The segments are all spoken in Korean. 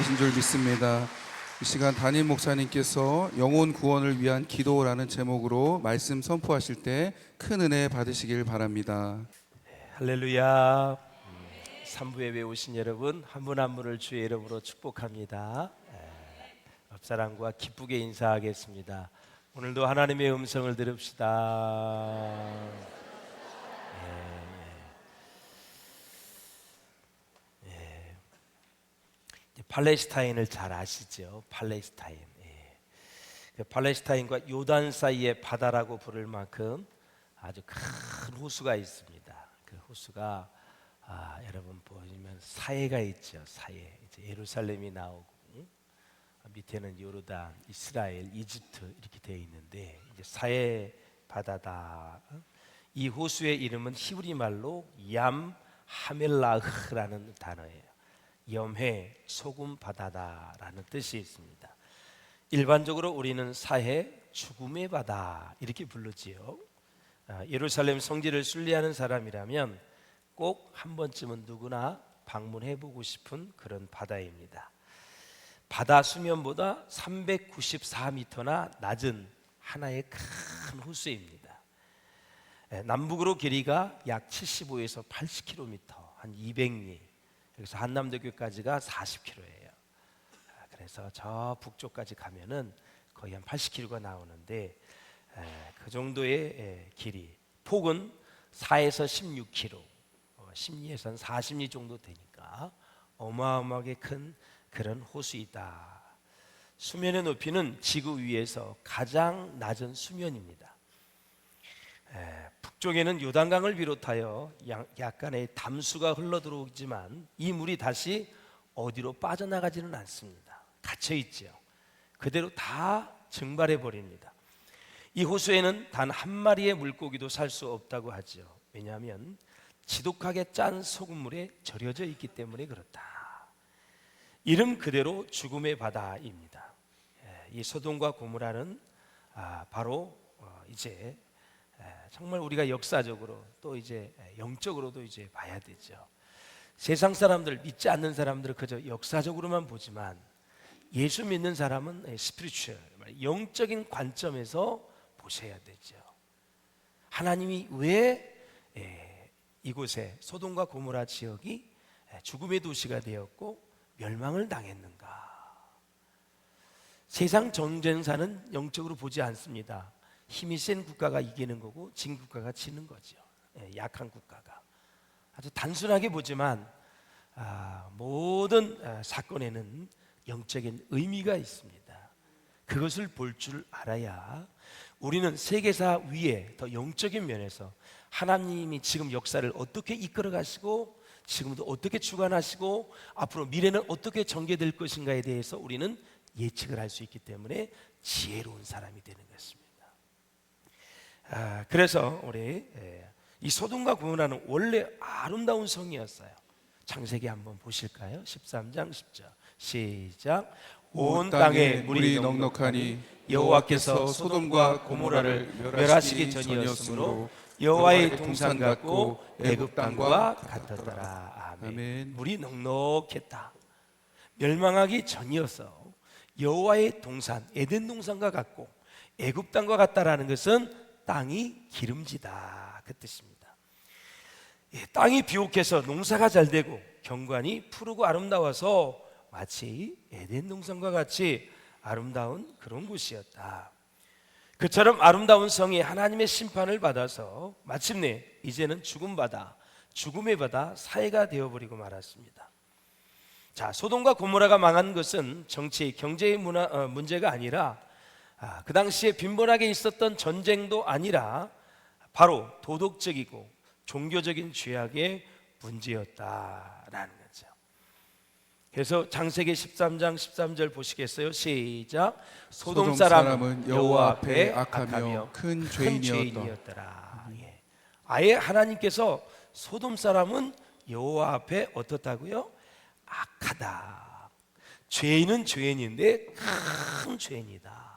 계신 줄 믿습니다. 이 시간 담임 목사님께서 영혼 구원을 위한 기도라는 제목으로 말씀 선포하실 때 큰 은혜 받으시길 바랍니다. 할렐루야. 3부 예배 오신 여러분 한 분 한 분을 주의 이름으로 축복합니다. 옆사람과 기쁘게 인사하겠습니다. 오늘도 하나님의 음성을 들읍시다. 팔레스타인을 잘 아시죠? 팔레스타인. 팔레스타인과 요단 사이의 바다라고 부를 만큼 아주 큰 호수가 있습니다. 그 호수가 여러분 보시면 사해가 있죠. 사해. 이제 예루살렘이 나오고 밑에는 요르단, 이스라엘, 이집트 이렇게 되어 있는데 이제 사해 바다다. 이 호수의 이름은 히브리 말로 얌 하멜라흐라는 단어예요. 염해, 소금 바다다라는 뜻이 있습니다. 일반적으로 우리는 사해, 죽음의 바다 이렇게 부르지요. 예루살렘 성지를 순례하는 사람이라면 꼭 한 번쯤은 누구나 방문해보고 싶은 그런 바다입니다. 바다 수면보다 394m나 낮은 하나의 큰 호수입니다. 남북으로 길이가 약 75에서 80km, 한 200리. 여기서 한남대교까지가 40km예요. 그래서 저 북쪽까지 가면은 거의 한 80km가 나오는데 그 정도의 길이, 폭은 4에서 16km, 10리에서 한 40리 정도 되니까 어마어마하게 큰 그런 호수이다. 수면의 높이는 지구 위에서 가장 낮은 수면입니다. 북쪽에는 요단강을 비롯하여 약간의 담수가 흘러들어오지만 이 물이 다시 어디로 빠져나가지는 않습니다. 갇혀있죠. 그대로 다 증발해 버립니다. 이 호수에는 단 한 마리의 물고기도 살 수 없다고 하죠. 왜냐하면 지독하게 짠 소금물에 절여져 있기 때문에 그렇다. 이름 그대로 죽음의 바다입니다. 이 소돔과 고모라는 바로 이제 정말 우리가 역사적으로 또 이제 영적으로도 이제 봐야 되죠. 세상 사람들, 믿지 않는 사람들은 그저 역사적으로만 보지만 예수 믿는 사람은 스피리추얼, 영적인 관점에서 보셔야 되죠. 하나님이 왜 이곳에 소돔과 고모라 지역이 죽음의 도시가 되었고 멸망을 당했는가? 세상 전쟁사는 영적으로 보지 않습니다. 힘이 센 국가가 이기는 거고 진 국가가 지는 거죠. 약한 국가가. 아주 단순하게 보지만 모든 사건에는 영적인 의미가 있습니다. 그것을 볼 줄 알아야 우리는 세계사 위에 더 영적인 면에서 하나님이 지금 역사를 어떻게 이끌어 가시고 지금도 어떻게 주관하시고 앞으로 미래는 어떻게 전개될 것인가에 대해서 우리는 예측을 할 수 있기 때문에 지혜로운 사람이 되는 것입니다. 그래서 우리 이 소돔과 고모라는 원래 아름다운 성이었어요. 창세기 한번 보실까요? 13장 10절 시작. 온 땅에 물이 넉넉하니 여호와께서 소돔과 고모라를 멸하시기 전이었으므로 여호와의 동산 같고 애굽 땅과 같았더라. 아멘. 물이 넉넉했다. 멸망하기 전이어서 여호와의 동산, 에덴 동산과 같고 애굽 땅과 같다라는 것은 땅이 기름지다 그 뜻입니다. 땅이 비옥해서 농사가 잘 되고 경관이 푸르고 아름다워서 마치 에덴 동산과 같이 아름다운 그런 곳이었다. 그처럼 아름다운 성이 하나님의 심판을 받아서 마침내 이제는 죽음의 바다, 사해가 되어버리고 말았습니다. 자, 소돔과 고모라가 망한 것은 정치, 경제의 문제가 아니라 그 당시에 빈번하게 있었던 전쟁도 아니라 바로 도덕적이고 종교적인 죄악의 문제였다라는 거죠. 그래서 창세기 13장 13절 보시겠어요? 시작. 소돔 사람은 여호와 앞에 악하며 큰 죄인이었더라. 아예 하나님께서 소돔 사람은 여호와 앞에 어떻다고요? 악하다. 죄인은 죄인인데 큰 죄인이다.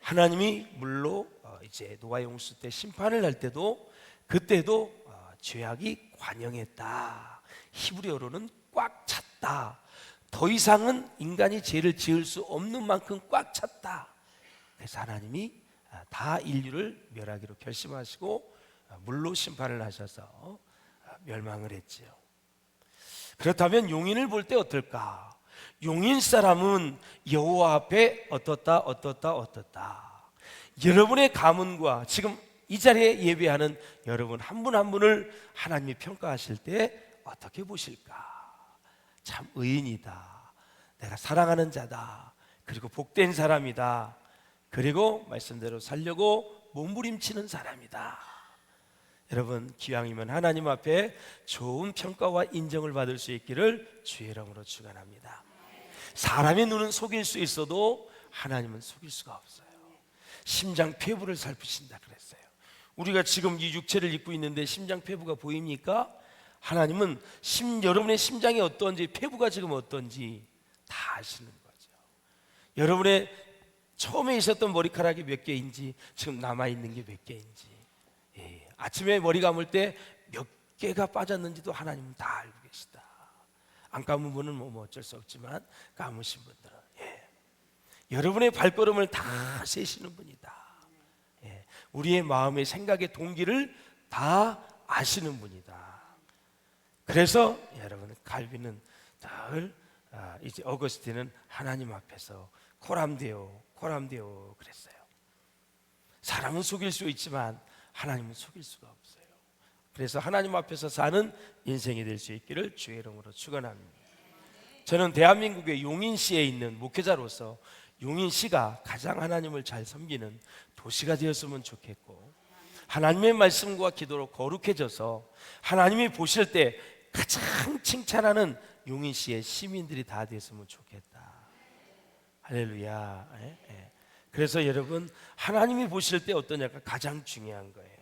하나님이 물로 이제 노아 홍수 때 심판을 할 때도 그때도 죄악이 관영했다. 히브리어로는 꽉 찼다. 더 이상은 인간이 죄를 지을 수 없는 만큼 꽉 찼다. 그래서 하나님이 다 인류를 멸하기로 결심하시고 물로 심판을 하셔서 멸망을 했지요. 그렇다면 용인을 볼 때 어떨까? 용인 사람은 여호와 앞에 어떻다. 여러분의 가문과 지금 이 자리에 예배하는 여러분 한 분 한 분을 하나님이 평가하실 때 어떻게 보실까? 참 의인이다, 내가 사랑하는 자다, 그리고 복된 사람이다, 그리고 말씀대로 살려고 몸부림치는 사람이다. 여러분 기왕이면 하나님 앞에 좋은 평가와 인정을 받을 수 있기를 주의 이름으로 축원합니다. 사람의 눈은 속일 수 있어도 하나님은 속일 수가 없어요. 심장폐부를 살피신다 그랬어요. 우리가 지금 이 육체를 입고 있는데 심장폐부가 보입니까? 하나님은 여러분의 심장이 어떤지, 폐부가 지금 어떤지 다 아시는 거죠. 여러분의 처음에 있었던 머리카락이 몇 개인지, 지금 남아있는 게 몇 개인지, 아침에 머리 감을 때 몇 개가 빠졌는지도 하나님은 다 알고 계시다. 안 감은 분은 뭐 어쩔 수 없지만 감으신 분들은 여러분의 발걸음을 다 세시는 분이다. 우리의 마음의 생각의 동기를 다 아시는 분이다. 그래서 여러분 칼빈은 늘 이제 어거스틴은 하나님 앞에서 코람데오 그랬어요. 사람은 속일 수 있지만 하나님은 속일 수가 없어요. 그래서 하나님 앞에서 사는 인생이 될 수 있기를 주의 이름으로 축원합니다. 저는 대한민국의 용인시에 있는 목회자로서 용인시가 가장 하나님을 잘 섬기는 도시가 되었으면 좋겠고, 하나님의 말씀과 기도로 거룩해져서 하나님이 보실 때 가장 칭찬하는 용인시의 시민들이 다 됐으면 좋겠다. 할렐루야. 그래서 여러분 하나님이 보실 때 어떠냐가 가장 중요한 거예요.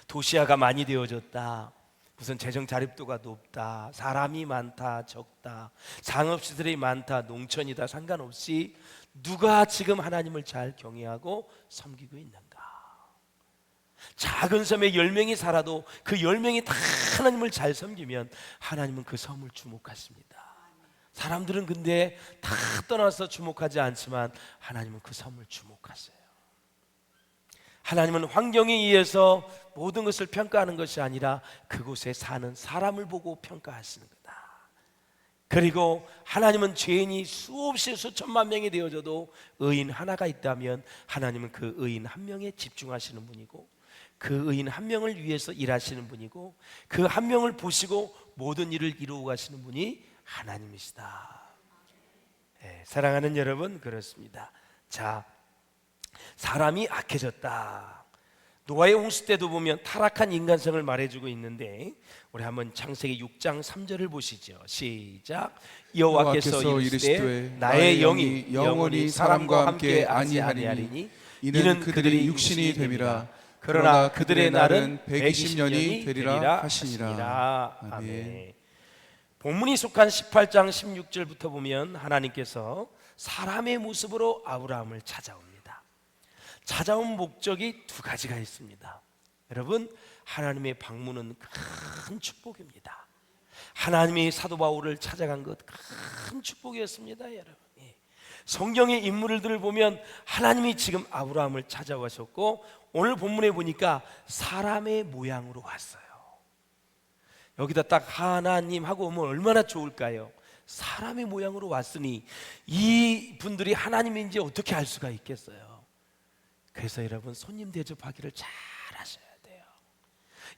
도시화가 많이 되어졌다, 무슨 재정 자립도가 높다, 사람이 많다 적다, 상업시설이 많다 농촌이다, 상관없이 누가 지금 하나님을 잘 경외하고 섬기고 있는가? 작은 섬에 10명이 살아도 그 10명이 다 하나님을 잘 섬기면 하나님은 그 섬을 주목하십니다. 사람들은 근데 다 떠나서 주목하지 않지만 하나님은 그 섬을 주목하세요. 하나님은 환경에 의해서 모든 것을 평가하는 것이 아니라 그곳에 사는 사람을 보고 평가하시는 거다. 그리고 하나님은 죄인이 수없이 수천만 명이 되어져도 의인 하나가 있다면 하나님은 그 의인 한 명에 집중하시는 분이고, 그 의인 한 명을 위해서 일하시는 분이고, 그 한 명을 보시고 모든 일을 이루어 가시는 분이 하나님이시다. 사랑하는 여러분, 그렇습니다. 자, 사람이 악해졌다. 노아의 홍수 때도 보면 타락한 인간성을 말해주고 있는데, 우리 한번 창세기 6장 3절을 보시죠. 시작. 여호와께서 이르시되 나의 영이 영원히 사람과 함께 아니하리니 이는 그들이 육신이 됨이라. 그러나 그들의 날은 120년이 되리라 하시니라. 아멘. 본문이 속한 18장 16절부터 보면 하나님께서 사람의 모습으로 아브라함을 찾아옵니다. 찾아온 목적이 두 가지가 있습니다. 여러분, 하나님의 방문은 큰 축복입니다. 하나님이 사도 바울을 찾아간 것 큰 축복이었습니다. 여러분, 성경의 인물들을 보면 하나님이 지금 아브라함을 찾아오셨고, 오늘 본문에 보니까 사람의 모양으로 왔어요. 여기다 딱 하나님 하고 오면 얼마나 좋을까요? 사람의 모양으로 왔으니 이 분들이 하나님인지 어떻게 알 수가 있겠어요? 그래서 여러분, 손님 대접하기를 잘 하셔야 돼요.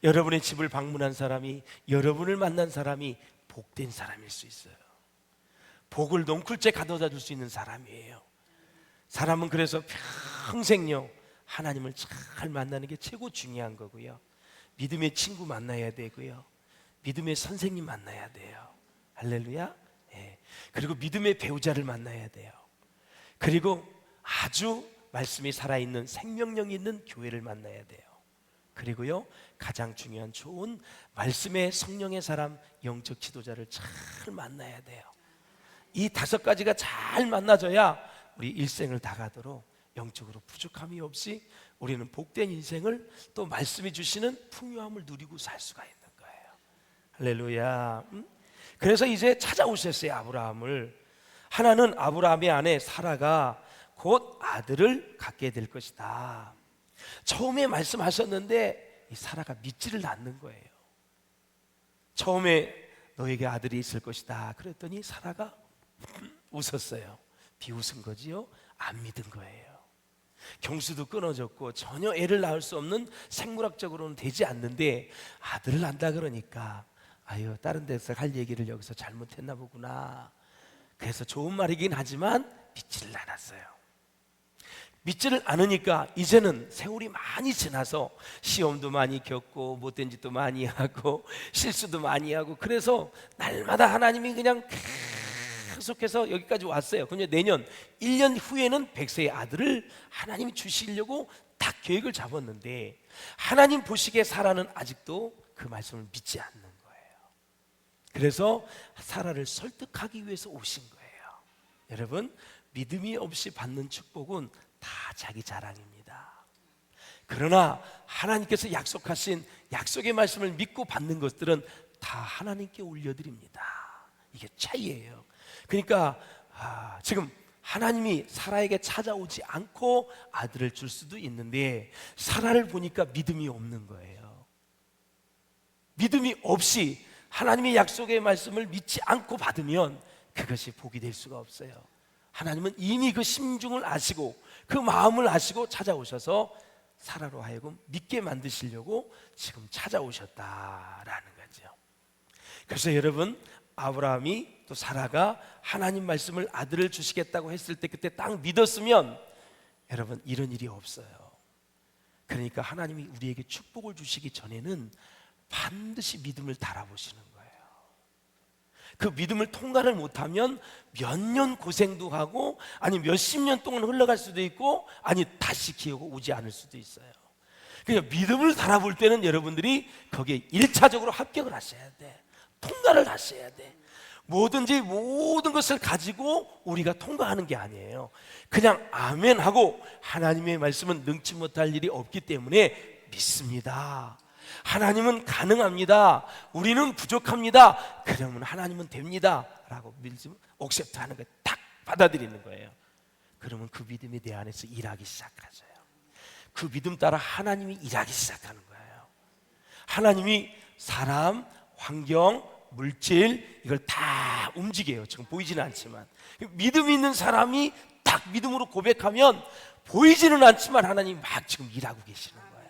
여러분의 집을 방문한 사람이, 여러분을 만난 사람이 복된 사람일 수 있어요. 복을 넝쿨째 가져다 줄 수 있는 사람이에요. 사람은 그래서 평생요 하나님을 잘 만나는 게 최고 중요한 거고요, 믿음의 친구 만나야 되고요, 믿음의 선생님 만나야 돼요. 할렐루야. 그리고 믿음의 배우자를 만나야 돼요. 그리고 아주 말씀이 살아있는 생명력이 있는 교회를 만나야 돼요. 그리고요, 가장 중요한 좋은 말씀의 성령의 사람, 영적 지도자를 잘 만나야 돼요. 이 5가지가 잘 만나져야 우리 일생을 다 가도록 영적으로 부족함이 없이 우리는 복된 인생을, 또 말씀이 주시는 풍요함을 누리고 살 수가 있는 거예요. 할렐루야. 그래서 이제 찾아오셨어요, 아브라함을. 하나는 아브라함의 아내 사라가 곧 아들을 갖게 될 것이다. 처음에 말씀하셨는데 이 사라가 믿지를 않는 거예요. 처음에 너에게 아들이 있을 것이다 그랬더니 사라가 웃었어요. 비웃은 거지요. 안 믿은 거예요. 경수도 끊어졌고 전혀 애를 낳을 수 없는 생물학적으로는 되지 않는데 아들을 낳는다 그러니까 아유, 다른 데서 할 얘기를 여기서 잘못했나 보구나. 그래서 좋은 말이긴 하지만 믿지를 않았어요. 믿지를 않으니까 이제는 세월이 많이 지나서 시험도 많이 겪고 못된 짓도 많이 하고 실수도 많이 하고, 그래서 날마다 하나님이 그냥 계속해서 여기까지 왔어요. 근데 내년 1년 후에는 100세의 아들을 하나님이 주시려고 딱 계획을 잡았는데 하나님 보시기에 사라는 아직도 그 말씀을 믿지 않는 거예요. 그래서 사라를 설득하기 위해서 오신 거예요. 여러분, 믿음이 없이 받는 축복은 다 자기 자랑입니다. 그러나 하나님께서 약속하신 약속의 말씀을 믿고 받는 것들은 다 하나님께 올려드립니다. 이게 차이예요. 그러니까 지금 하나님이 사라에게 찾아오지 않고 아들을 줄 수도 있는데 사라를 보니까 믿음이 없는 거예요. 믿음이 없이 하나님의 약속의 말씀을 믿지 않고 받으면 그것이 복이 될 수가 없어요. 하나님은 이미 그 심중을 아시고 그 마음을 아시고 찾아오셔서 사라로 하여금 믿게 만드시려고 지금 찾아오셨다라는 거죠. 그래서 여러분, 아브라함이 또 사라가 하나님 말씀을 아들을 주시겠다고 했을 때 그때 딱 믿었으면 여러분 이런 일이 없어요. 그러니까 하나님이 우리에게 축복을 주시기 전에는 반드시 믿음을 달아보시는 거예요. 그 믿음을 통과를 못하면 몇 년 고생도 하고 아니 몇십 년 동안 흘러갈 수도 있고 아니 다시 기회가 오지 않을 수도 있어요. 그러니까 믿음을 달아볼 때는 여러분들이 거기에 1차적으로 합격을 하셔야 돼. 통과를 하셔야 돼. 뭐든지 모든 것을 가지고 우리가 통과하는 게 아니에요. 그냥 아멘 하고 하나님의 말씀은 능치 못할 일이 없기 때문에 믿습니다. 하나님은 가능합니다. 우리는 부족합니다. 그러면 하나님은 됩니다 라고 믿으면 옥셉트하는 거예요. 딱 받아들이는 거예요. 그러면 그 믿음이 내 안에서 일하기 시작하죠. 그 믿음 따라 하나님이 일하기 시작하는 거예요. 하나님이 사람, 환경, 물질 이걸 다 움직여요. 지금 보이지는 않지만 믿음 있는 사람이 딱 믿음으로 고백하면 보이지는 않지만 하나님이 막 지금 일하고 계시는 거예요.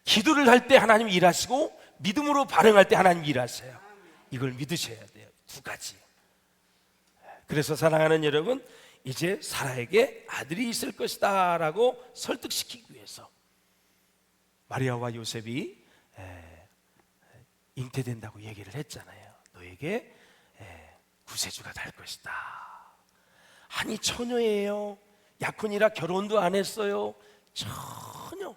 기도를 할 때 하나님이 일하시고 믿음으로 반응할 때 하나님이 일하세요. 이걸 믿으셔야 돼요. 두 가지. 그래서 사랑하는 여러분, 이제 사라에게 아들이 있을 것이다 라고 설득시키기 위해서 마리아와 요셉이 잉태된다고 얘기를 했잖아요. 너에게 구세주가 날 것이다. 아니 처녀예요. 약혼이라 결혼도 안 했어요. 전혀.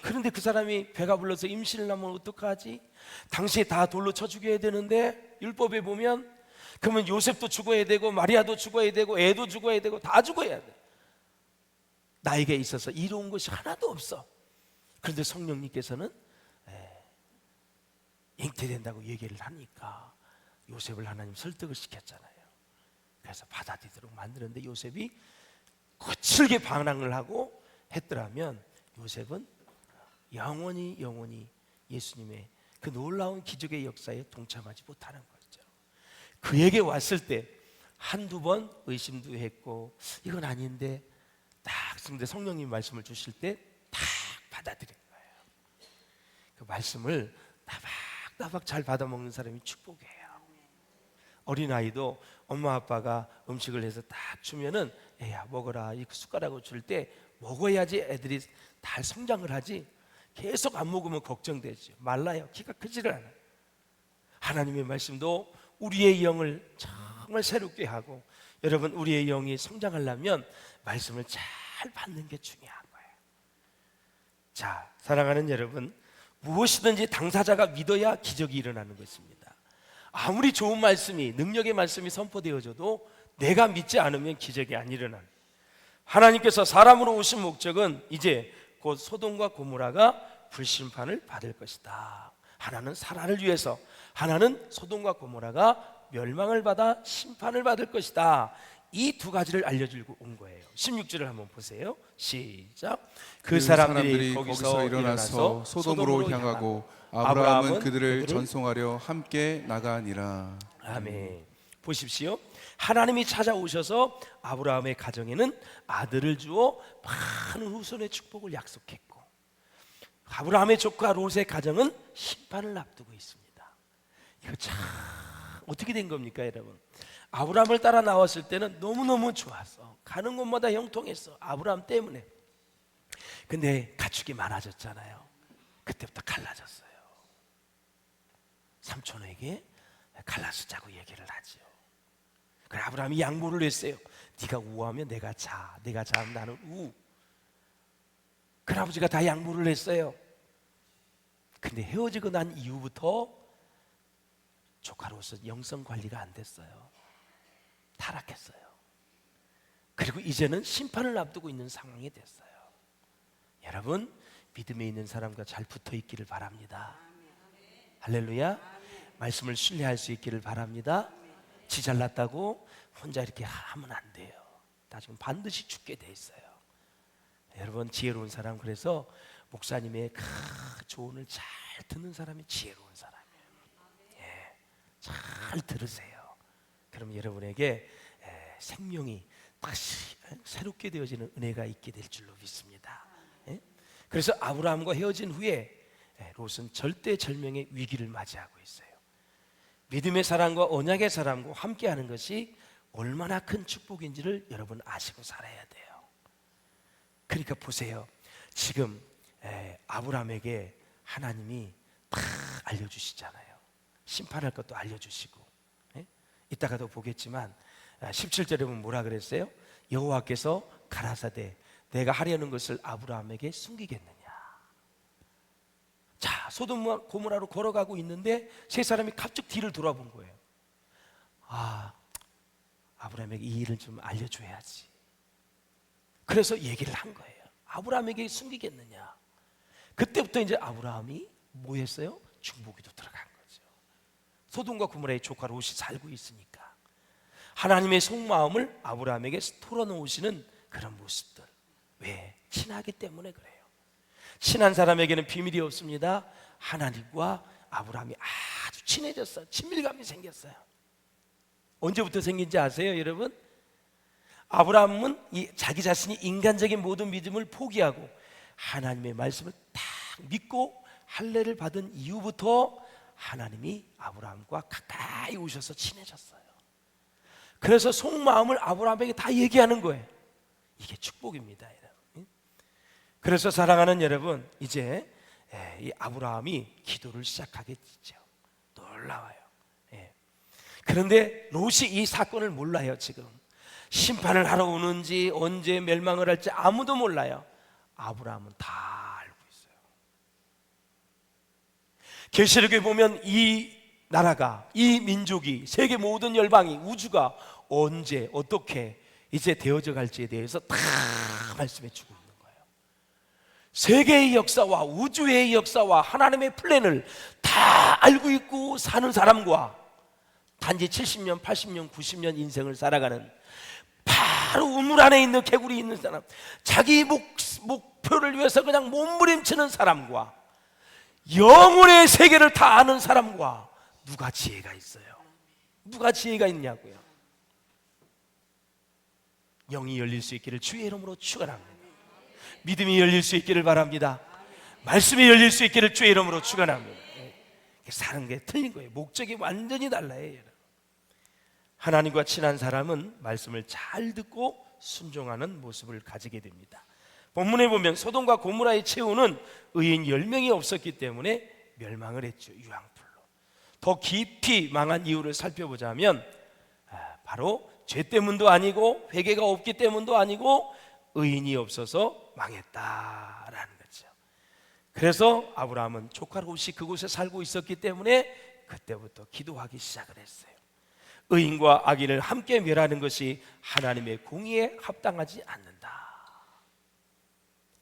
그런데 그 사람이 배가 불러서 임신을 하면 어떡하지? 당시에 다 돌로 쳐 죽여야 되는데 율법에 보면 그러면 요셉도 죽어야 되고 마리아도 죽어야 되고 애도 죽어야 되고 다 죽어야 돼. 나에게 있어서 이로운 것이 하나도 없어. 그런데 성령님께서는 잉태된다고 얘기를 하니까 요셉을 하나님 설득을 시켰잖아요. 그래서 받아들이도록 만드는데 요셉이 거칠게 반항을 하고 했더라면 요셉은 영원히 예수님의 그 놀라운 기적의 역사에 동참하지 못하는 거죠. 그에게 왔을 때 한두 번 의심도 했고 이건 아닌데 딱 근데 성령님 말씀을 주실 때 딱 받아들인 거예요. 그 말씀을 따박따박 잘 받아먹는 사람이 축복이에요. 어린아이도 엄마 아빠가 음식을 해서 딱 주면은 애야 먹어라 이 숟가락으로 줄 때 먹어야지 애들이 잘 성장을 하지. 계속 안 먹으면 걱정되죠. 말라요. 키가 크지를 않아요. 하나님의 말씀도 우리의 영을 정말 새롭게 하고 여러분 우리의 영이 성장하려면 말씀을 잘 받는 게 중요한 거예요. 자, 사랑하는 여러분, 무엇이든지 당사자가 믿어야 기적이 일어나는 것입니다. 아무리 좋은 말씀이 능력의 말씀이 선포되어져도 내가 믿지 않으면 기적이 안 일어나는. 하나님께서 사람으로 오신 목적은 이제 곧 소돔과 고모라가 불심판을 받을 것이다. 하나는 사라를 위해서, 하나는 소돔과 고모라가 멸망을 받아 심판을 받을 것이다. 이 두 가지를 알려주고 온 거예요. 16절을 한번 보세요. 시작. 그 사람들이 거기서 일어나서 소돔으로 향하고 아브라함은 그들을 전송하려 함께 나가니라. 아멘. 보십시오. 하나님이 찾아오셔서 아브라함의 가정에는 아들을 주어 많은 후손의 축복을 약속했고, 아브라함의 조카 롯의 가정은 심판을 앞두고 있습니다. 이거 참 어떻게 된 겁니까, 여러분? 아브라함을 따라 나왔을 때는 너무너무 좋았어. 가는 곳마다 형통했어. 아브라함 때문에. 근데 가축이 많아졌잖아요. 그때부터 갈라졌어요. 삼촌에게 갈라서자고 얘기를 하지요. 그래, 아브라함이 양보를 했어요. 네가 우하면 내가 자, 내가 자면 나는 우. 그 아버지가 다 양보를 했어요. 근데 헤어지고 난 이후부터 조카로서 영성 관리가 안 됐어요. 타락했어요. 그리고 이제는 심판을 앞두고 있는 상황이 됐어요. 여러분, 믿음에 있는 사람과 잘 붙어 있기를 바랍니다. 할렐루야. 말씀을 신뢰할 수 있기를 바랍니다. 지 잘났다고 혼자 이렇게 하면 안 돼요. 나중에 반드시 죽게 돼 있어요. 여러분, 지혜로운 사람, 그래서 목사님의 그 조언을 잘 듣는 사람이 지혜로운 사람이에요. 예, 잘 들으세요. 그럼 여러분에게 생명이 다시 새롭게 되어지는 은혜가 있게 될 줄로 믿습니다. 예? 그래서 아브라함과 헤어진 후에 롯은 절대절명의 위기를 맞이하고 있어요. 믿음의 사람과 언약의 사람과 함께하는 것이 얼마나 큰 축복인지를 여러분 아시고 살아야 돼요. 그러니까 보세요. 지금 아브라함에게 하나님이 다 알려주시잖아요. 심판할 것도 알려주시고, 이따가도 보겠지만 17절에 보면 뭐라 그랬어요? 여호와께서 가라사대 내가 하려는 것을 아브라함에게 숨기겠느냐. 자, 소돔과 고모라로 걸어가고 있는데 세 사람이 갑자기 뒤를 돌아본 거예요. 아, 아브라함에게 이 일을 좀 알려줘야지. 그래서 얘기를 한 거예요. 아브라함에게 숨기겠느냐. 그때부터 이제 아브라함이 뭐 했어요? 중보기도 들어간 거죠. 소돔과 고모라의 조카 롯이 살고 있으니까 하나님의 속마음을 아브라함에게 털어놓으시는 그런 모습들. 왜? 친하기 때문에 그래요. 친한 사람에게는 비밀이 없습니다. 하나님과 아브라함이 아주 친해졌어요. 친밀감이 생겼어요. 언제부터 생긴지 아세요, 여러분? 아브라함은 자기 자신이 인간적인 모든 믿음을 포기하고 하나님의 말씀을 딱 믿고 할례를 받은 이후부터 하나님이 아브라함과 가까이 오셔서 친해졌어요. 그래서 속마음을 아브라함에게 다 얘기하는 거예요. 이게 축복입니다, 여러분. 그래서 사랑하는 여러분, 이제 이 아브라함이 기도를 시작하게 되죠. 놀라워요. 그런데 롯이 이 사건을 몰라요. 지금 심판을 하러 오는지 언제 멸망을 할지 아무도 몰라요. 아브라함은 다 알고 있어요. 계시록에 보면 이 나라가, 이 민족이, 세계 모든 열방이, 우주가 언제 어떻게 이제 되어져 갈지에 대해서 다 말씀해 주고 있는 거예요. 세계의 역사와 우주의 역사와 하나님의 플랜을 다 알고 있고 사는 사람과 단지 70년, 80년, 90년 인생을 살아가는 바로 우물 안에 있는 개구리 있는 사람, 자기 목표를 위해서 그냥 몸부림치는 사람과 영혼의 세계를 다 아는 사람과 누가 지혜가 있어요? 누가 지혜가 있냐고요? 영이 열릴 수 있기를 주의 이름으로 축원합니다. 믿음이 열릴 수 있기를 바랍니다. 말씀이 열릴 수 있기를 주의 이름으로 축원합니다. 사는 게 틀린 거예요. 목적이 완전히 달라요, 여러분. 하나님과 친한 사람은 말씀을 잘 듣고 순종하는 모습을 가지게 됩니다. 본문에 보면 소돔과 고모라의 최후는 의인 10명이 없었기 때문에 멸망을 했죠. 유황불로. 더 깊이 망한 이유를 살펴보자면 바로 죄 때문도 아니고 회개가 없기 때문도 아니고 의인이 없어서 망했다라는 거죠. 그래서 아브라함은 조카 롯이 그곳에 살고 있었기 때문에 그때부터 기도하기 시작을 했어요. 의인과 악인을 함께 멸하는 것이 하나님의 공의에 합당하지 않는다.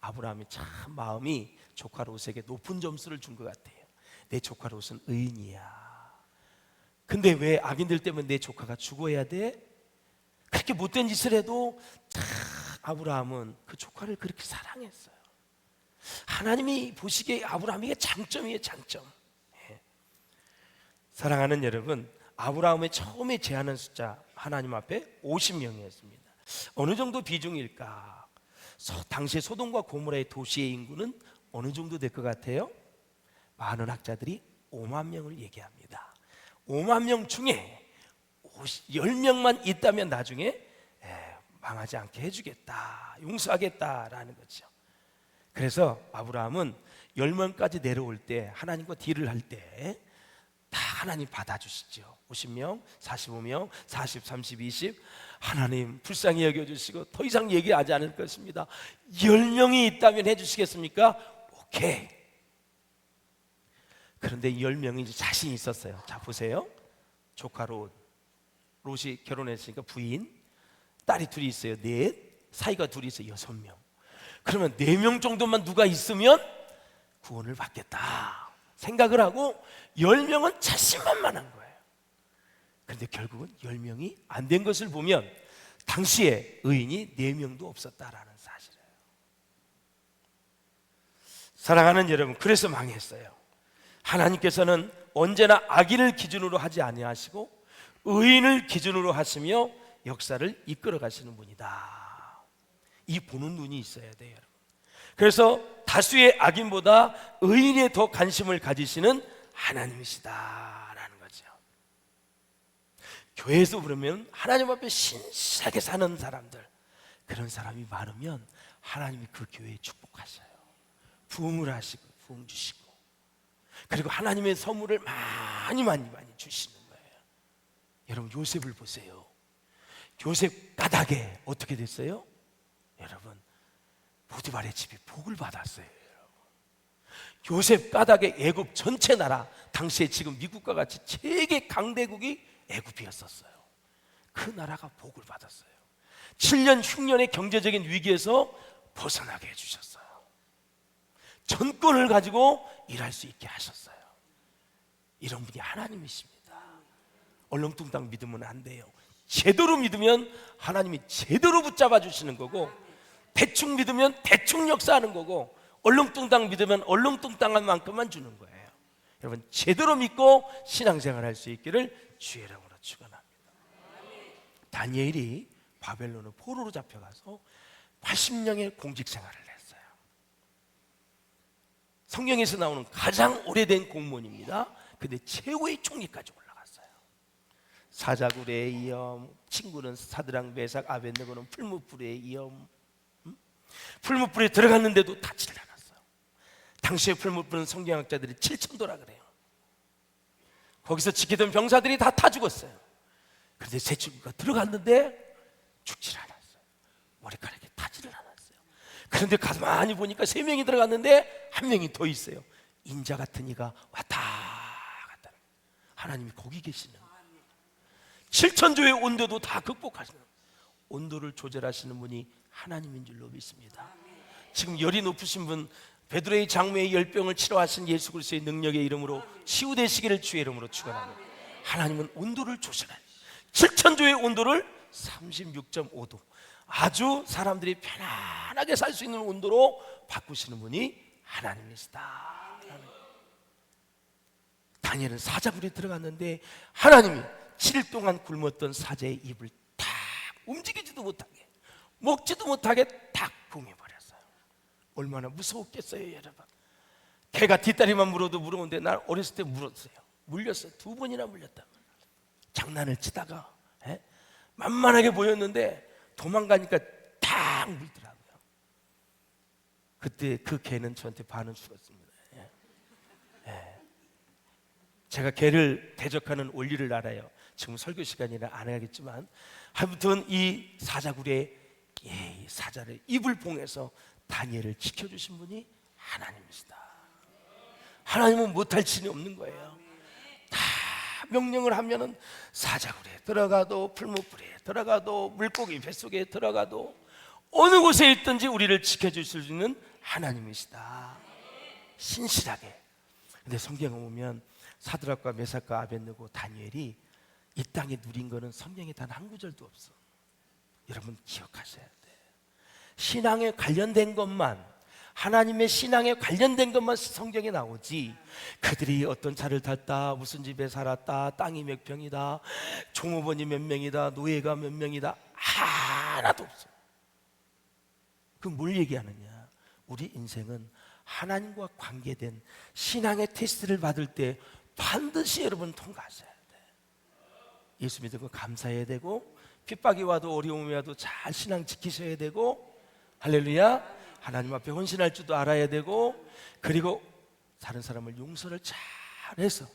아브라함이 참 마음이 조카 롯에게 높은 점수를 준 것 같아요. 내 조카 롯은 의인이야. 근데 왜 악인들 때문에 내 조카가 죽어야 돼? 그렇게 못된 짓을 해도 아브라함은 그 조카를 그렇게 사랑했어요. 하나님이 보시기에 아브라함에게 장점이에요, 장점. 예. 사랑하는 여러분, 아브라함의 처음에 제안한 숫자 하나님 앞에 50명이었습니다. 어느 정도 비중일까? 당시에 소돔과 고모라의 도시의 인구는 어느 정도 될 것 같아요? 많은 학자들이 5만 명을 얘기합니다. 5만 명 중에 10명만 있다면 나중에 망하지 않게 해주겠다, 용서하겠다라는 거죠. 그래서 아브라함은 10명까지 내려올 때, 하나님과 딜을 할 때 다 하나님 받아주시죠. 50명, 45명, 40, 30, 20 하나님 불쌍히 여겨주시고 더 이상 얘기하지 않을 것입니다. 10명이 있다면 해주시겠습니까? 오케이. 그런데 10명이 이제 자신이 있었어요. 자 보세요. 조카 롯이 결혼했으니까 부인, 딸이 둘이 있어요. 넷, 사이가 둘이 있어요. 6명. 그러면 4명 정도만 누가 있으면 구원을 받겠다 생각을 하고 10명은 자신만만한 거예요. 그런데 결국은 10명이 안 된 것을 보면 당시에 의인이 4명도 없었다라는 사실이에요. 사랑하는 여러분, 그래서 망했어요. 하나님께서는 언제나 악인을 기준으로 하지 아니하시고 의인을 기준으로 하시며 역사를 이끌어 가시는 분이다. 이 보는 눈이 있어야 돼요, 여러분. 그래서 다수의 악인보다 의인에 더 관심을 가지시는 하나님이시다라는 거죠. 교회에서 그러면 하나님 앞에 신실하게 사는 사람들, 그런 사람이 많으면 하나님이 그 교회에 축복하셔요. 부흥을 하시고 부흥 주시고, 그리고 하나님의 선물을 많이 주시는 거예요. 여러분, 요셉을 보세요. 요셉 까닭에 어떻게 됐어요? 여러분, 보디발의 집이 복을 받았어요. 요셉 까닭에 애굽 전체 나라, 당시에 지금 미국과 같이 세계 강대국이 애굽이었었어요. 그 나라가 복을 받았어요. 7년 흉년의 경제적인 위기에서 벗어나게 해주셨어요. 전권을 가지고 일할 수 있게 하셨어요. 이런 분이 하나님이십니다. 얼렁뚱땅 믿으면 안 돼요. 제대로 믿으면 하나님이 제대로 붙잡아 주시는 거고, 대충 믿으면 대충 역사하는 거고, 얼렁뚱땅 믿으면 얼렁뚱땅한 만큼만 주는 거예요. 여러분, 제대로 믿고 신앙생활 할 수 있기를 주의 이름으로 축원합니다. 다니엘이 바벨론의 포로로 잡혀가서 80년의 공직생활을 했어요. 성경에서 나오는 가장 오래된 공무원입니다. 근데 최고의 총리까지 올라갔어요. 사자굴의 위엄, 친구는 사드락 메삭 아벳네고는 풀무불의 위엄. 풀무불에 들어갔는데도 닫지를 않았어요. 당시의 풀무불은 성경학자들이 7,000도라 그래요. 거기서 지키던 병사들이 다 타 죽었어요. 그런데 세 친구가 들어갔는데 죽지를 않았어요. 머리카락이 타지를 않았어요. 그런데 가만히 보니까 3명이 들어갔는데 1명이 더 있어요. 인자 같은 이가 왔다 갔다. 하나님이 거기 계시는, 7천조의 온도도 다 극복하시는, 온도를 조절하시는 분이 하나님인 줄로 믿습니다. 지금 열이 높으신 분, 베드로의 장모의 열병을 치료하신 예수 그리스도의 능력의 이름으로 치유되시기를 주의 이름으로 축원합니다. 하나님은 온도를 조절해요. 7천조의 온도를 36.5도, 아주 사람들이 편안하게 살 수 있는 온도로 바꾸시는 분이 하나님이시다. 다니엘은 사자굴에 들어갔는데 하나님이 7일 동안 굶었던 사자의 입을 탁 움직이지도 못하게, 먹지도 못하게 탁 붕해버렸어요. 얼마나 무서웠겠어요, 여러분. 개가 뒷다리만 물어도 무서운데 난 어렸을 때 물었어요. 물렸어요. 2번이나 물렸다. 장난을 치다가 만만하게 보였는데 도망가니까 탁 물더라고요. 그때 그 개는 저한테 반은 죽었습니다. 제가 개를 대적하는 원리를 알아요. 지금 설교 시간이라 안 하겠지만, 아무튼 이 사자굴에 사자를 입을 봉해서 다니엘을 지켜주신 분이 하나님이시다. 하나님은 못할 일이 없는 거예요. 다 명령을 하면은 사자굴에 들어가도 풀무불에 들어가도 물고기 뱃속에 들어가도 어느 곳에 있든지 우리를 지켜줄 수 있는 하나님이시다. 신실하게. 근데 성경에 보면 사드락과 메삭과 아벳느고 다니엘이 이 땅에 누린 거는 성경에 단 한 구절도 없어. 여러분 기억하셔야 돼. 신앙에 관련된 것만, 하나님의 신앙에 관련된 것만 성경에 나오지, 그들이 어떤 차를 탔다, 무슨 집에 살았다, 땅이 몇 평이다, 종업원이 몇 명이다, 노예가 몇 명이다, 하나도 없어. 그럼 뭘 얘기하느냐? 우리 인생은 하나님과 관계된 신앙의 테스트를 받을 때 반드시 여러분 통과하셔야 돼. 예수 믿고 감사해야 되고, 핍박이 와도 어려움이 와도 잘 신앙 지키셔야 되고, 할렐루야, 하나님 앞에 헌신할 줄도 알아야 되고, 그리고 다른 사람을 용서를 잘해서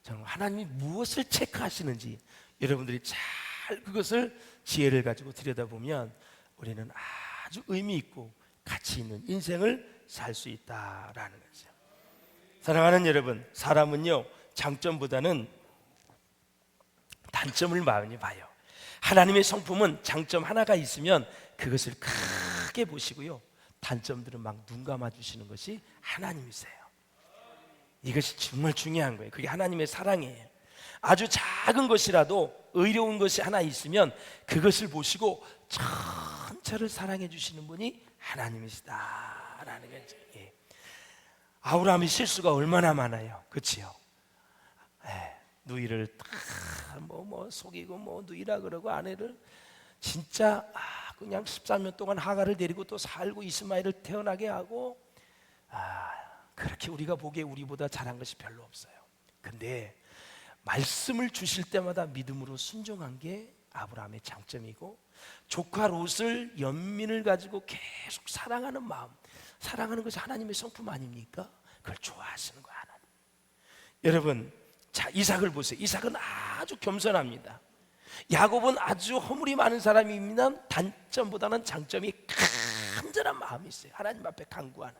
정말 하나님이 무엇을 체크하시는지 여러분들이 잘 그것을 지혜를 가지고 들여다보면 우리는 아주 의미 있고 가치 있는 인생을 살 수 있다라는 거죠. 사랑하는 여러분, 사람은요 장점보다는 단점을 많이 봐요. 하나님의 성품은 장점 하나가 있으면 그것을 크게 보시고요, 단점들은 막 눈 감아 주시는 것이 하나님이세요. 이것이 정말 중요한 거예요. 그게 하나님의 사랑이에요. 아주 작은 것이라도 의로운 것이 하나 있으면 그것을 보시고 전체를 사랑해 주시는 분이 하나님이시다라는 거죠. 예. 아브라함의 실수가 얼마나 많아요, 그렇지요? 누이를 뭐 속이고 뭐 누이라 그러고 아내를 진짜 그냥 13년 동안 하가를 데리고 또 살고 이스마엘을 태어나게 하고, 그렇게 우리가 보기에 우리보다 잘한 것이 별로 없어요. 근데 말씀을 주실 때마다 믿음으로 순종한 게 아브라함의 장점이고, 조카 롯을 연민을 가지고 계속 사랑하는 마음, 사랑하는 것이 하나님의 성품 아닙니까? 그걸 좋아하시는 거야, 하나님. 여러분, 자, 이삭을 보세요. 이삭은 아주 겸손합니다. 야곱은 아주 허물이 많은 사람입니다. 단점보다는 장점이 간절한 마음이 있어요. 하나님 앞에 간구하는.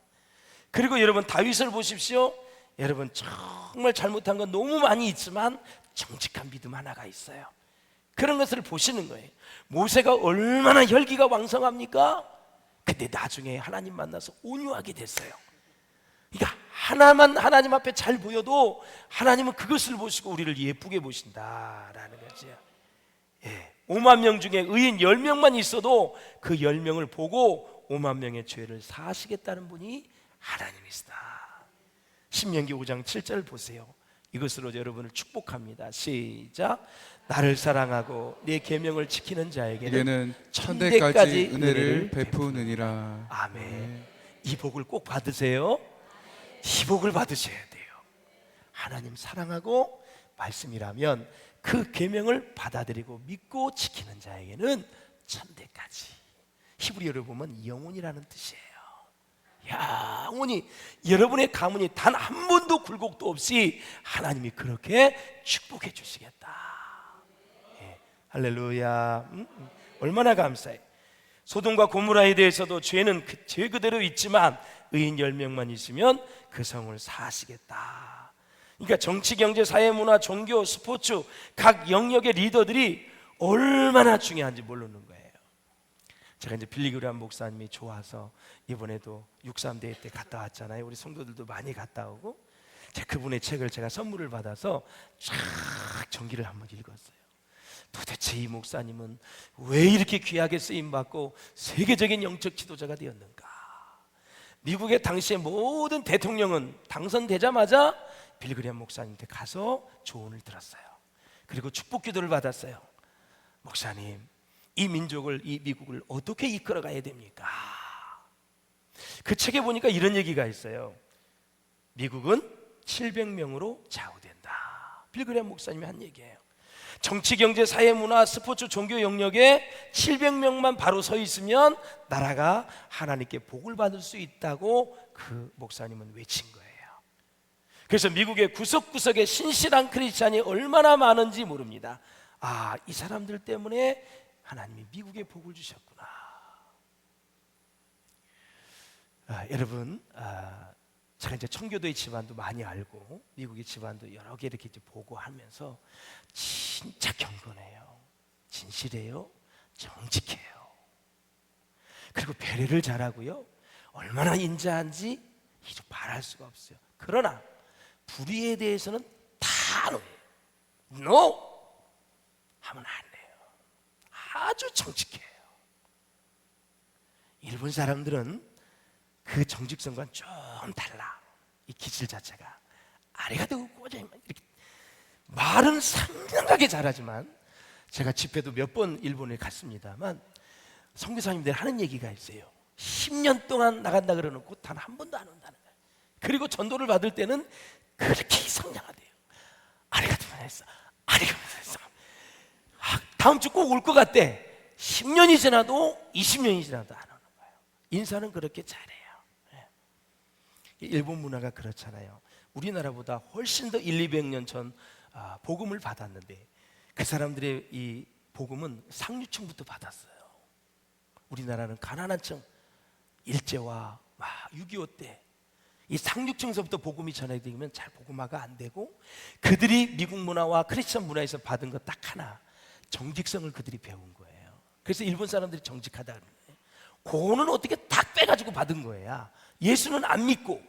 그리고 여러분 다윗을 보십시오. 여러분 정말 잘못한 건 너무 많이 있지만 정직한 믿음 하나가 있어요. 그런 것을 보시는 거예요. 모세가 얼마나 혈기가 왕성합니까? 근데 나중에 하나님 만나서 온유하게 됐어요. 그러니까 하나만 하나님 앞에 잘 보여도 하나님은 그것을 보시고 우리를 예쁘게 보신다라는 거죠. 5만 명 중에 의인 10명만 있어도 그 10명을 보고 5만 명의 죄를 사하시겠다는 분이 하나님이시다. 신명기 5장 7절 보세요. 이것으로 여러분을 축복합니다. 시작. 나를 사랑하고 네 계명을 지키는 자에게는 천대까지 은혜를 베푸느니라. 아멘. 이 복을 꼭 받으세요. 이 복을 받으셔야 돼요. 하나님 사랑하고 말씀이라면 그 계명을 받아들이고 믿고 지키는 자에게는 천대까지. 히브리어로 보면 영혼이라는 뜻이에요. 영원히 여러분의 가문이 단 한 번도 굴곡도 없이 하나님이 그렇게 축복해 주시겠다. 할렐루야. 얼마나 감사해. 소돔과 고모라에 대해서도 죄는 죄 그대로 있지만 의인 10명만 있으면 그 성을 사하시겠다. 그러니까 정치, 경제, 사회, 문화, 종교, 스포츠 각 영역의 리더들이 얼마나 중요한지 모르는 거예요. 제가 이제 빌리그레암 목사님이 좋아서 이번에도 63대회 때 갔다 왔잖아요. 우리 성도들도 많이 갔다 오고, 그분의 책을 제가 선물을 받아서 쫙 전기를 한번 읽었어요. 도대체 이 목사님은 왜 이렇게 귀하게 쓰임받고 세계적인 영적 지도자가 되었는가? 미국의 당시의 모든 대통령은 당선되자마자 빌리그레암 목사님한테 가서 조언을 들었어요. 그리고 축복 기도를 받았어요. 목사님, 이 민족을, 이 미국을 어떻게 이끌어가야 됩니까? 그 책에 보니까 이런 얘기가 있어요. 미국은 700명으로 좌우된다. 빌리그레암 목사님이 한 얘기예요. 정치, 경제, 사회, 문화, 스포츠, 종교 영역에 700명만 바로 서 있으면 나라가 하나님께 복을 받을 수 있다고 그 목사님은 외친 거예요. 그래서 미국의 구석구석에 신실한 크리스찬이 얼마나 많은지 모릅니다. 이 사람들 때문에 하나님이 미국에 복을 주셨구나. 여러분, 제가 이제 청교도의 집안도 많이 알고 미국의 집안도 여러 개 이렇게 이제 보고 하면서 진짜 경건해요. 진실해요. 정직해요. 그리고 배려를 잘하고요. 얼마나 인자한지 이루 말할 수가 없어요. 그러나 불의에 대해서는 다 노 하면 안 돼요. 아주 정직해요. 일본 사람들은 그 정직성과는 좀 달라. 이 기질 자체가 아리가또 고자이마 이렇게 말은 상냥하게 잘하지만, 제가 집회도 몇 번 일본에 갔습니다만 선교사님들 하는 얘기가 있어요. 10년 동안 나간다 그러놓고 단 한 번도 안 온다는 거예요. 그리고 전도를 받을 때는 그렇게 상냥하대요. 아리가토 했어, 아리가토 했어. 다음 주 꼭 올 것 같대. 10년이 지나도 20년이 지나도 안 오는 거예요. 인사는 그렇게 잘해요. 일본 문화가 그렇잖아요. 우리나라보다 훨씬 더 200년 전 복음을 받았는데, 그 사람들의 이 복음은 상류층부터 받았어요. 우리나라는 가난한 층, 일제와 6.25 때 이 상류층서부터 복음이 전해지면 잘 복음화가 안 되고, 그들이 미국 문화와 크리스천 문화에서 받은 것 딱 하나, 정직성을 그들이 배운 거예요. 그래서 일본 사람들이 정직하다 그러는데, 그거는 어떻게 딱 빼가지고 받은 거야. 예수는 안 믿고.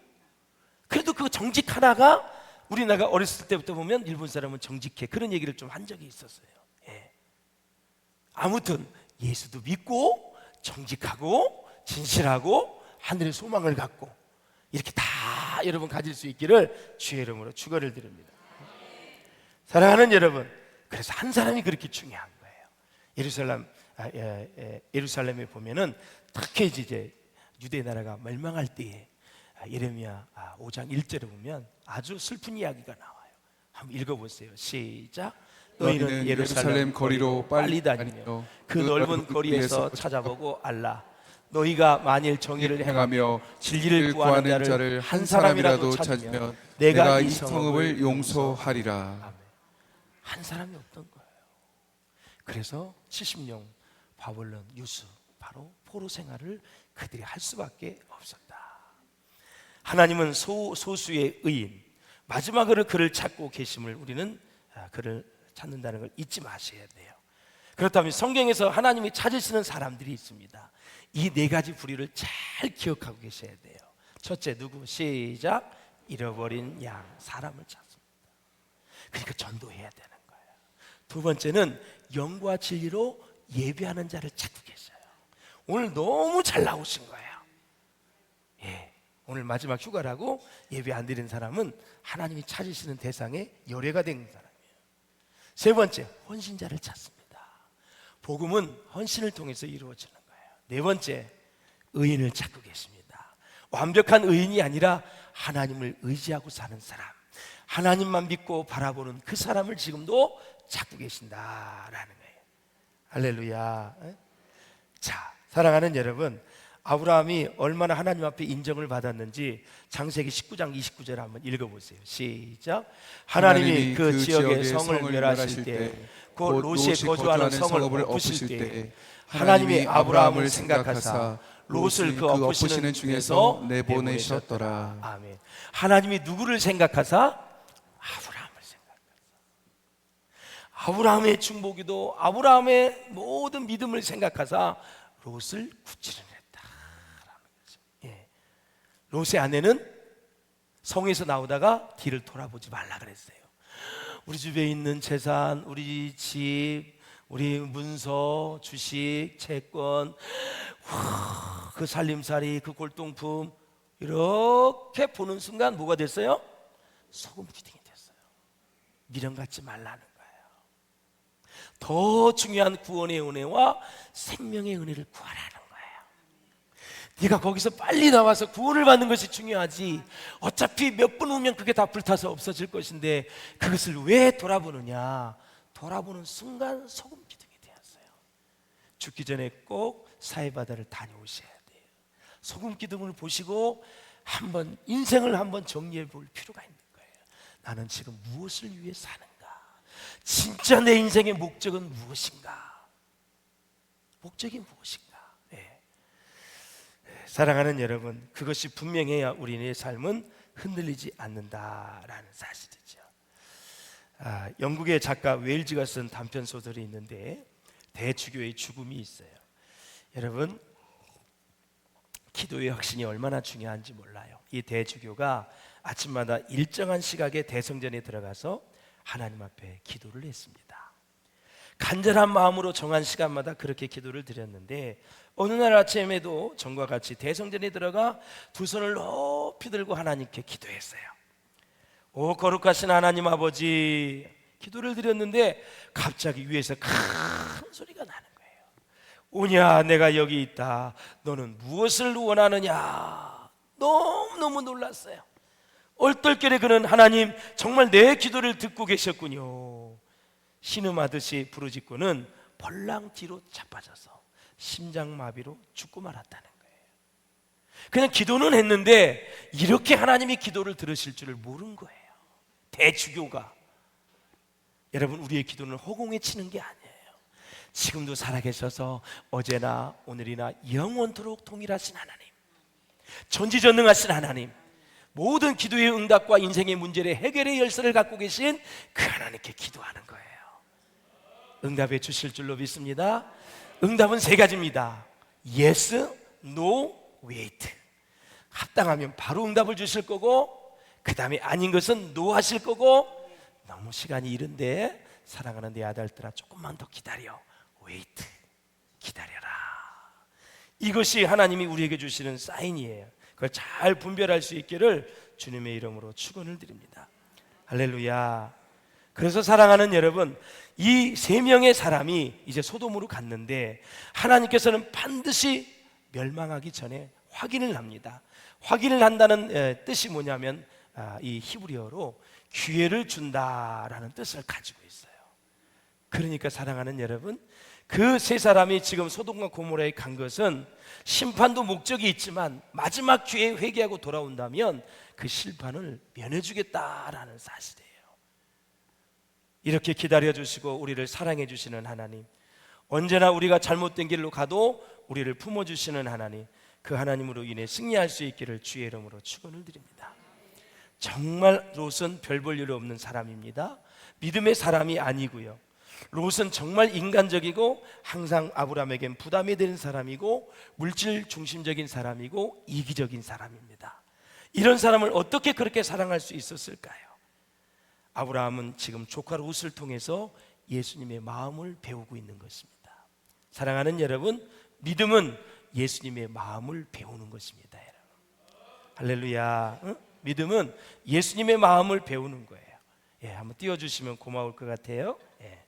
그래도 그 정직 하나가, 우리나라가 어렸을 때부터 보면 일본 사람은 정직해, 그런 얘기를 좀 한 적이 있었어요. 예. 아무튼 예수도 믿고 정직하고 진실하고 하늘의 소망을 갖고, 이렇게 다 여러분 가질 수 있기를 주의 이름으로 축원을 드립니다. 사랑하는 여러분, 그래서 한 사람이 그렇게 중요한 거예요. 예루살렘에 보면은 특히 이제 유대 나라가 멸망할 때에 예레미야 5장 1절에 보면 아주 슬픈 이야기가 나와요. 한번 읽어보세요. 시작. 너희는 예루살렘 거리로 빨리 다니며 그 넓은 거리에서 찾아보고 알라. 너희가 만일 정의를 행하며 진리를 구하는 자를 한 사람이라도 찾으면 내가 이 성읍을 용서하리라. 아멘. 한 사람이 없던 거예요. 그래서 70년 바벨론 유수, 바로 포로 생활을 그들이 할 수밖에 없었다. 하나님은 소수의 의인, 마지막으로 그를 찾고 계심을, 우리는 그를 찾는다는 걸 잊지 마셔야 돼요. 그렇다면 성경에서 하나님이 찾으시는 사람들이 있습니다. 이 네 가지 부류를 잘 기억하고 계셔야 돼요. 첫째, 누구? 시작. 잃어버린 양, 사람을 찾습니다. 그러니까 전도해야 되는 거예요. 두 번째는 영과 진리로 예배하는 자를 찾고 계셔요. 오늘 너무 잘 나오신 거예요. 예, 오늘 마지막 휴가라고 예배 안 드린 사람은 하나님이 찾으시는 대상에 열애가 된 사람이에요. 세 번째, 헌신자를 찾습니다. 복음은 헌신을 통해서 이루어지는 거예요. 네 번째, 의인을 찾고 계십니다. 완벽한 의인이 아니라 하나님을 의지하고 사는 사람, 하나님만 믿고 바라보는 그 사람을 지금도 찾고 계신다라는 거예요. 할렐루야. 자, 사랑하는 여러분, 아브라함이 얼마나 하나님 앞에 인정을 받았는지 창세기 19장 29절 한번 읽어보세요. 시작. 하나님이 그 지역의 성을 멸하실 때, 곧 롯이 거주하는 성을 엎으실 때, 하나님이 아브라함을 생각하사 롯을 그 엎으시는 중에서 내보내셨더라. 아멘. 하나님이 누구를 생각하사? 아브라함을 생각하사. 아브라함의 중보기도, 아브라함의 모든 믿음을 생각하사 롯을 구치를 했다라는 거죠. 예. 롯의 아내는 성에서 나오다가 뒤를 돌아보지 말라 그랬어요. 우리 집에 있는 재산, 우리 집, 우리 문서, 주식, 채권, 그 살림살이, 그 골동품, 이렇게 보는 순간 뭐가 됐어요? 소금 기둥이 됐어요. 미련 갖지 말라는 거예요. 더 중요한 구원의 은혜와 생명의 은혜를 구하라는 거예요. 네가 거기서 빨리 나와서 구원을 받는 것이 중요하지, 어차피 몇 분 후면 그게 다 불타서 없어질 것인데 그것을 왜 돌아보느냐. 돌아보는 순간 소금 기둥이 되었어요. 죽기 전에 꼭 사해바다를 다녀오셔야 돼요. 소금 기둥을 보시고 한번 인생을 한번 정리해 볼 필요가 있는 거예요. 나는 지금 무엇을 위해 사는가? 진짜 내 인생의 목적은 무엇인가? 목적이 무엇인가? 네. 사랑하는 여러분, 그것이 분명해야 우리의 삶은 흔들리지 않는다라는 사실이죠. 영국의 작가 웨일즈가 쓴 단편 소설이 있는데 대주교의 죽음이 있어요. 여러분, 기도의 확신이 얼마나 중요한지 몰라요. 이 대주교가 아침마다 일정한 시각에 대성전에 들어가서 하나님 앞에 기도를 했습니다. 간절한 마음으로 정한 시간마다 그렇게 기도를 드렸는데 어느 날 아침에도 전과 같이 대성전에 들어가 두 손을 높이 들고 하나님께 기도했어요. 오 거룩하신 하나님 아버지, 기도를 드렸는데 갑자기 위에서 큰 소리가 나는 거예요. 오냐, 내가 여기 있다. 너는 무엇을 원하느냐. 너무너무 놀랐어요. 얼떨결에 그는 하나님 정말 내 기도를 듣고 계셨군요. 신음하듯이 부르짖고는 벌랑 뒤로 자빠져서 심장마비로 죽고 말았다는 거예요. 그냥 기도는 했는데 이렇게 하나님이 기도를 들으실 줄을 모른 거예요. 대주교가. 여러분, 우리의 기도는 허공에 치는 게 아니에요. 지금도 살아계셔서 어제나 오늘이나 영원토록 동일하신 하나님, 전지전능하신 하나님, 모든 기도의 응답과 인생의 문제의 해결의 열쇠를 갖고 계신 그 하나님께 기도하는 거예요. 응답해 주실 줄로 믿습니다. 응답은 세 가지입니다. Yes, No, Wait. 합당하면 바로 응답을 주실 거고, 그 다음에 아닌 것은 No 하실 거고, 너무 시간이 이른데 사랑하는 내 아들들아 조금만 더 기다려. Wait, 기다려라. 이것이 하나님이 우리에게 주시는 사인이에요. 그걸 잘 분별할 수 있기를 주님의 이름으로 축원을 드립니다. 할렐루야. 그래서 사랑하는 여러분, 이 세 명의 사람이 이제 소돔으로 갔는데 하나님께서는 반드시 멸망하기 전에 확인을 합니다. 확인을 한다는 뜻이 뭐냐면 이 히브리어로 기회를 준다라는 뜻을 가지고 있어요. 그러니까 사랑하는 여러분, 그 세 사람이 지금 소돔과 고모라에 간 것은 심판도 목적이 있지만 마지막 기회에 회개하고 돌아온다면 그 심판을 면해주겠다라는 사실이에요. 이렇게 기다려주시고 우리를 사랑해주시는 하나님, 언제나 우리가 잘못된 길로 가도 우리를 품어주시는 하나님, 그 하나님으로 인해 승리할 수 있기를 주의 이름으로 축원을 드립니다. 정말 롯은 별 볼 일 없는 사람입니다. 믿음의 사람이 아니고요, 롯은 정말 인간적이고 항상 아브라함에겐 부담이 되는 사람이고 물질 중심적인 사람이고 이기적인 사람입니다. 이런 사람을 어떻게 그렇게 사랑할 수 있었을까요? 아브라함은 지금 조카 롯을 통해서 예수님의 마음을 배우고 있는 것입니다. 사랑하는 여러분, 믿음은 예수님의 마음을 배우는 것입니다. 여러분. 할렐루야. 응? 믿음은 예수님의 마음을 배우는 거예요. 예, 한번 띄워주시면 고마울 것 같아요. 예.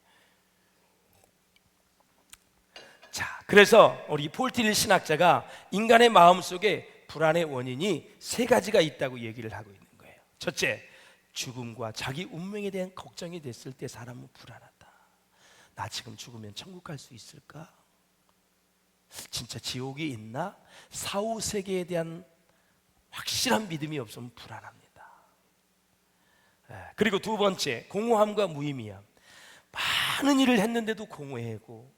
자, 그래서 우리 폴티릴 신학자가 인간의 마음 속에 불안의 원인이 세 가지가 있다고 얘기를 하고 있는 거예요. 첫째, 죽음과 자기 운명에 대한 걱정이 됐을 때 사람은 불안하다. 나 지금 죽으면 천국 갈 수 있을까? 진짜 지옥이 있나? 사후 세계에 대한 확실한 믿음이 없으면 불안합니다. 그리고 두 번째, 공허함과 무의미함. 많은 일을 했는데도 공허하고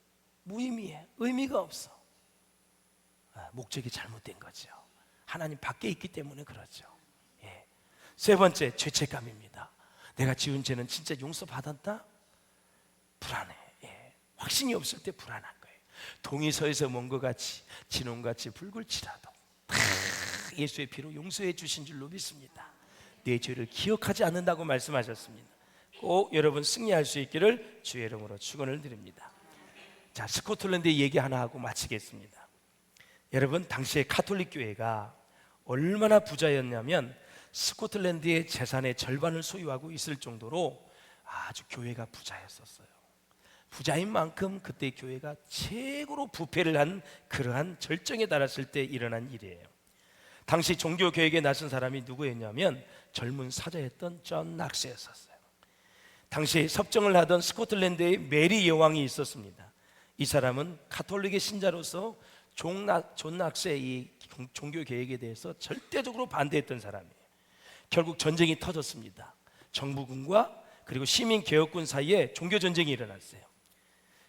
무의미해. 의미가 없어. 목적이 잘못된 거죠. 하나님 밖에 있기 때문에 그렇죠. 예. 세 번째, 죄책감입니다. 내가 지은 죄는 진짜 용서받았다? 불안해. 예. 확신이 없을 때 불안한 거예요. 동이 서에서 먼 것 같이 진홍같이 붉을지라도 다 예수의 피로 용서해 주신 줄로 믿습니다. 내 죄를 기억하지 않는다고 말씀하셨습니다. 꼭 여러분 승리할 수 있기를 주의 이름으로 축원을 드립니다. 자, 스코틀랜드 얘기 하나 하고 마치겠습니다. 여러분, 당시에 카톨릭 교회가 얼마나 부자였냐면 스코틀랜드의 재산의 절반을 소유하고 있을 정도로 아주 교회가 부자였었어요. 부자인 만큼 그때 교회가 최고로 부패를 한 그러한 절정에 달했을 때 일어난 일이에요. 당시 종교개혁에 나선 사람이 누구였냐면 젊은 사자였던 존 낙스였었어요. 당시 섭정을 하던 스코틀랜드의 메리 여왕이 있었습니다. 이 사람은 가톨릭의 신자로서 존 낙스의 이 종교개혁에 대해서 절대적으로 반대했던 사람이에요. 결국 전쟁이 터졌습니다. 정부군과 그리고 시민개혁군 사이에 종교전쟁이 일어났어요.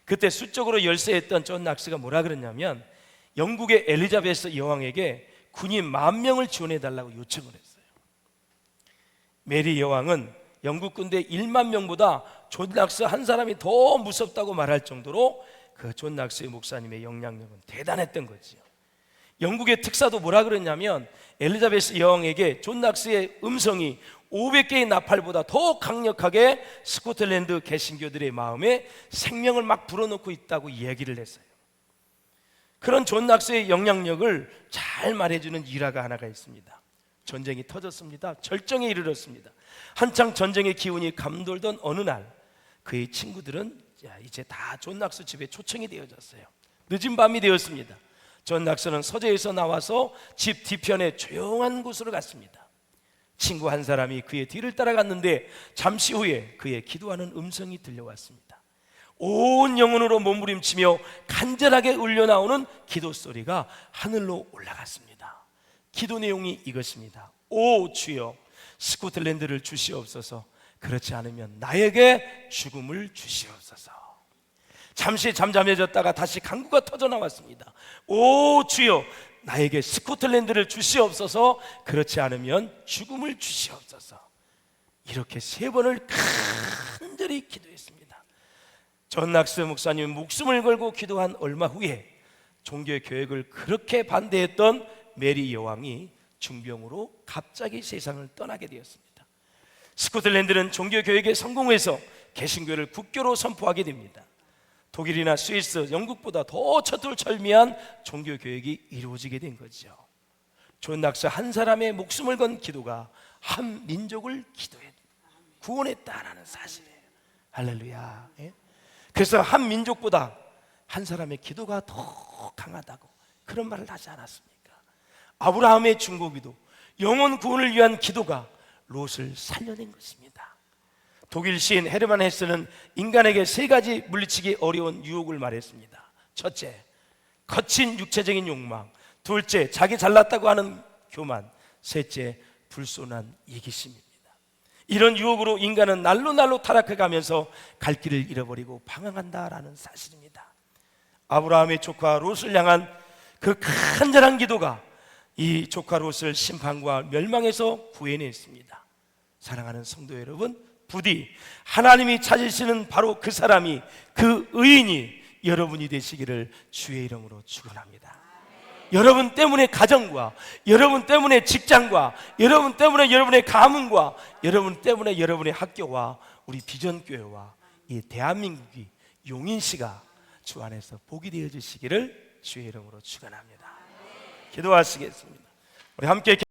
그때 수적으로 열세했던 존 낙스가 뭐라 그랬냐면 영국의 엘리자베스 여왕에게 군인 10,000명을 지원해달라고 요청을 했어요. 메리 여왕은 영국 군대 10,000명보다 존 낙스 한 사람이 더 무섭다고 말할 정도로 그 존 낙스의 목사님의 영향력은 대단했던 거지요. 영국의 특사도 뭐라 그랬냐면 엘리자베스 여왕에게 존 낙스의 음성이 500개의 나팔보다 더 강력하게 스코틀랜드 개신교들의 마음에 생명을 막 불어넣고 있다고 얘기를 했어요. 그런 존 낙스의 영향력을 잘 말해주는 일화가 하나가 있습니다. 전쟁이 터졌습니다. 절정에 이르렀습니다. 한창 전쟁의 기운이 감돌던 어느 날 그의 친구들은 이제 다 존 낙스 집에 초청이 되어졌어요. 늦은 밤이 되었습니다. 존 낙스는 서재에서 나와서 집 뒤편에 조용한 곳으로 갔습니다. 친구 한 사람이 그의 뒤를 따라갔는데 잠시 후에 그의 기도하는 음성이 들려왔습니다. 온 영혼으로 몸부림치며 간절하게 울려나오는 기도 소리가 하늘로 올라갔습니다. 기도 내용이 이것입니다. 오 주여, 스코틀랜드를 주시옵소서. 그렇지 않으면 나에게 죽음을 주시옵소서. 잠시 잠잠해졌다가 다시 간구가 터져 나왔습니다. 오 주여, 나에게 스코틀랜드를 주시옵소서. 그렇지 않으면 죽음을 주시옵소서. 이렇게 3번을 간절히 기도했습니다. 존 낙스 목사님 목숨을 걸고 기도한 얼마 후에 종교 교육을 그렇게 반대했던 메리 여왕이 중병으로 갑자기 세상을 떠나게 되었습니다. 스코틀랜드는 종교 교육에 성공해서 개신교를 국교로 선포하게 됩니다. 독일이나 스위스, 영국보다 더 처절철미한 종교 교육이 이루어지게 된 거죠. 존 낙스 한 사람의 목숨을 건 기도가 한 민족을 구원했다라는 사실이에요. 할렐루야. 예? 그래서 한 민족보다 한 사람의 기도가 더 강하다고 그런 말을 하지 않았습니까? 아브라함의 중보기도, 영혼 구원을 위한 기도가 롯을 살려낸 것입니다. 독일 시인 헤르만 헤스는 인간에게 3가지 물리치기 어려운 유혹을 말했습니다. 첫째, 거친 육체적인 욕망. 둘째, 자기 잘났다고 하는 교만. 셋째, 불손한 이기심입니다. 이런 유혹으로 인간은 날로 타락해가면서 갈 길을 잃어버리고 방황한다라는 사실입니다. 아브라함의 조카 롯을 향한 그 간절한 기도가 이 조카 롯을 심판과 멸망에서 구해냈습니다. 사랑하는 성도 여러분, 부디 하나님이 찾으시는 바로 그 사람이, 그 의인이 여러분이 되시기를 주의 이름으로 축원합니다. 여러분 때문에 가정과, 여러분 때문에 직장과, 여러분 때문에 여러분의 가문과, 여러분 때문에 여러분의 학교와 우리 비전교회와 이 대한민국이 용인시가 주 안에서 복이 되어 주시기를 주의 이름으로 축원합니다. 기도하시겠습니다. 우리 함께